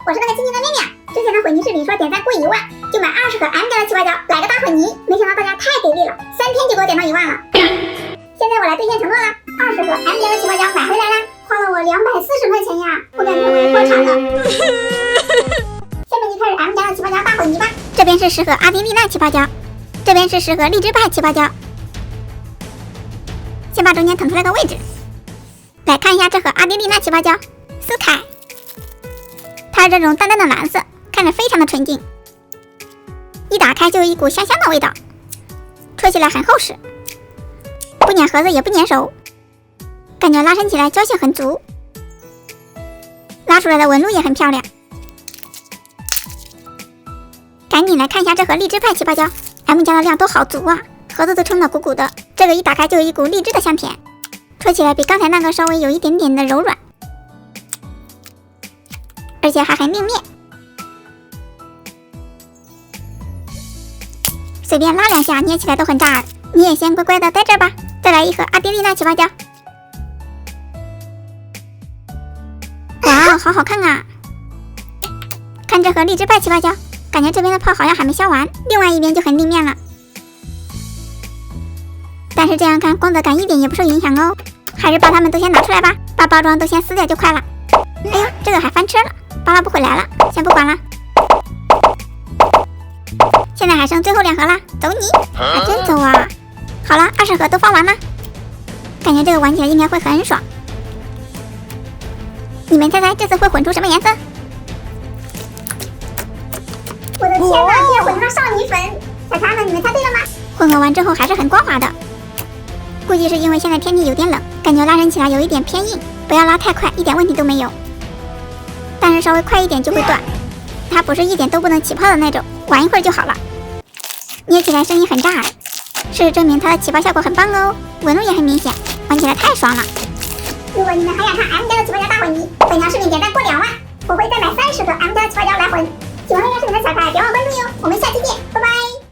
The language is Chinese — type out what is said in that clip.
我是那个亲亲的面面。之前的混泥视频说点赞过1万就买20盒 M 家的七花椒来个大混泥，没想到大家太给力了，3天就给我点到1万了。现在我来兑现承诺了，20盒 M 家的七花椒买回来了，花了我240块钱呀，我感觉我要破产了。下面就开始 M 家的七花椒大混泥吧。这边是10盒阿迪丽娜七花椒，这边是10盒荔枝派七花椒。先把中间腾出来个位置，来看一下这盒阿迪丽娜七花椒，撕开，它是这种淡淡的蓝色，看着非常的纯净，一打开就有一股香香的味道，戳起来很厚实，不粘盒子也不粘手，感觉拉伸起来胶性很足，拉出来的纹路也很漂亮。赶紧来看一下这盒荔枝派七花椒 ，M 家的量都好足啊，盒子都撑得鼓鼓的，这个一打开就有一股荔枝的香甜，戳起来比刚才那个稍微有一点点的柔软，而且还很令面，随便拉2下捏起来都很炸耳。你也先乖乖的待这吧。再来1盒阿迪丽娜七花椒，哇哦，好好看啊！看这盒荔枝派七花椒，感觉这边的泡好像还没消完，另外一边就很立面了。但是这样看光泽感一点也不受影响哦，还是把它们都先拿出来吧，把包装都先撕掉就快了。哎呦，这个还翻车了，扒拉不回来了，先不管了。现在还剩最后2盒了，走你！还真走啊！好了，20盒都放完了，感觉这个玩起来应该会很爽。你们猜猜这次会混出什么颜色？我的天哪，竟然混出了少女粉！小茶们，你们猜对了吗？混合完之后还是很光滑的，估计是因为现在天气有点冷，感觉拉伸起来有一点偏硬，不要拉太快，一点问题都没有。但是稍微快一点就会断，它不是一点都不能起泡的那种，玩一会儿就好了。捏起来声音很炸耳，事实证明它的起泡效果很棒哦，纹路也很明显，玩起来太爽了。如果你们还想看 M 家的七花椒大混泥，本条视频点赞过2万。